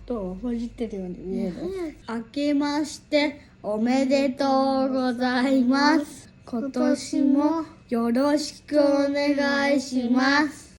とほじってるように見える。明けましておめでとうございます。今年もよろしくお願いします。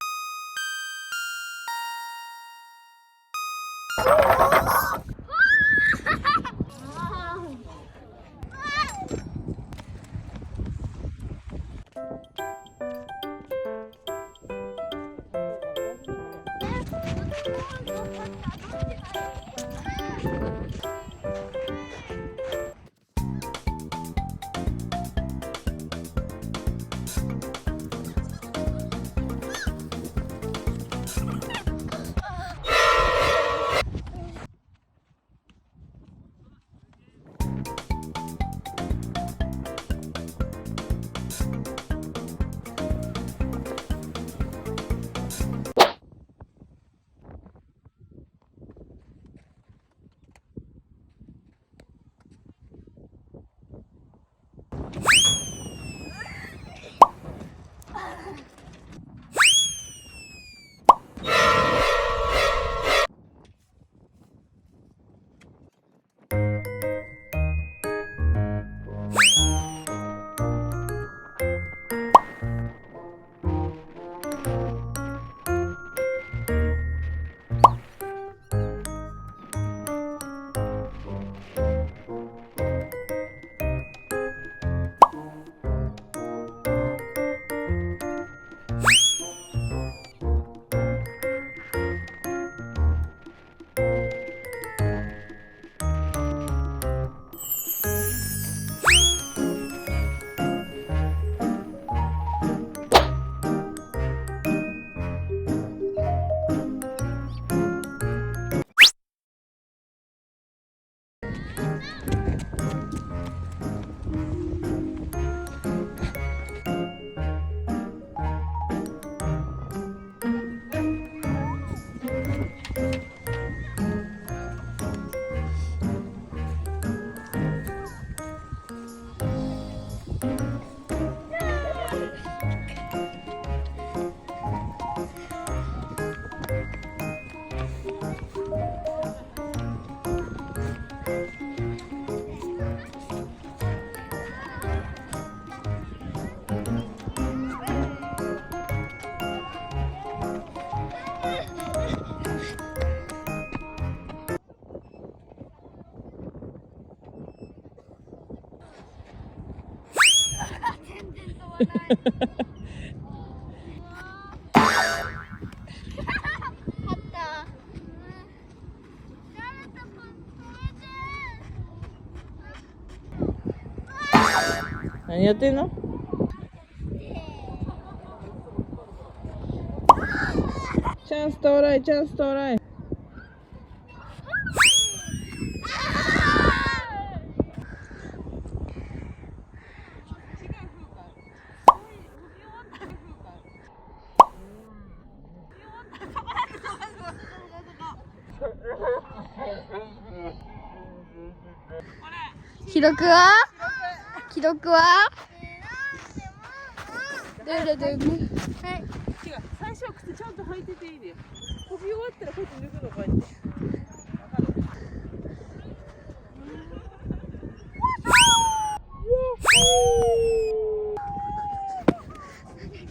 何やってんの？チャンス到来、チャンス到来。記録はどれどれ。はい。違う、最初は靴ちゃんと履いてていいね。飛び終わったらこうやって脱ぐのこうやって。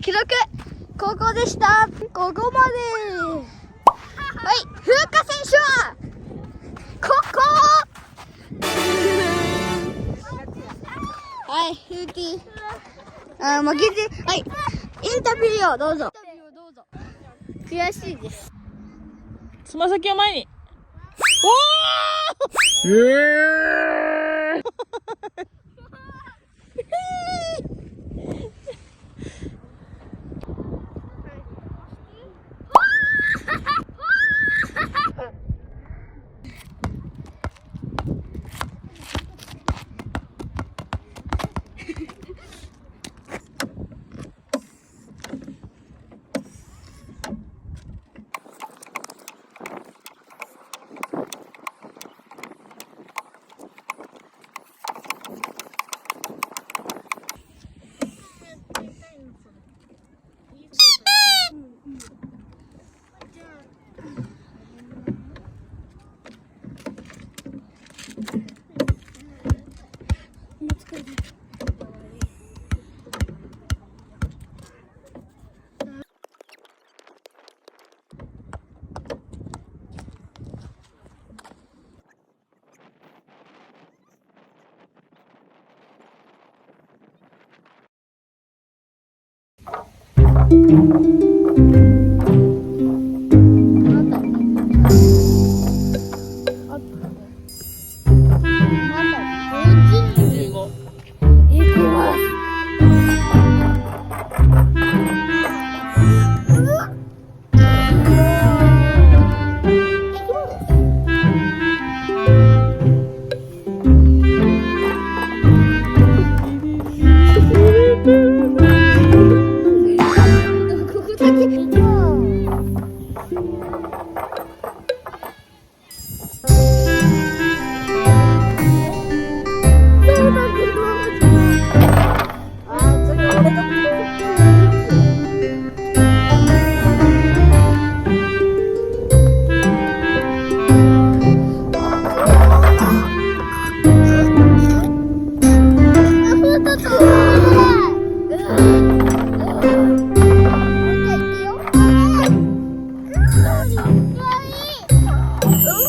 記録ここでした。ここまで。はい、風花選手はここ。はい、フーティー。負けて、はい、インタビューをどうぞ。悔しいです。つま先を前に。おー。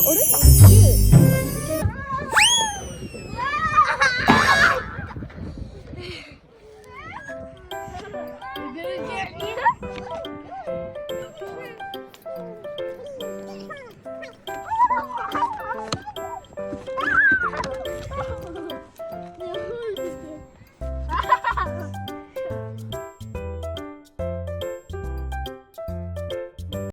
あれ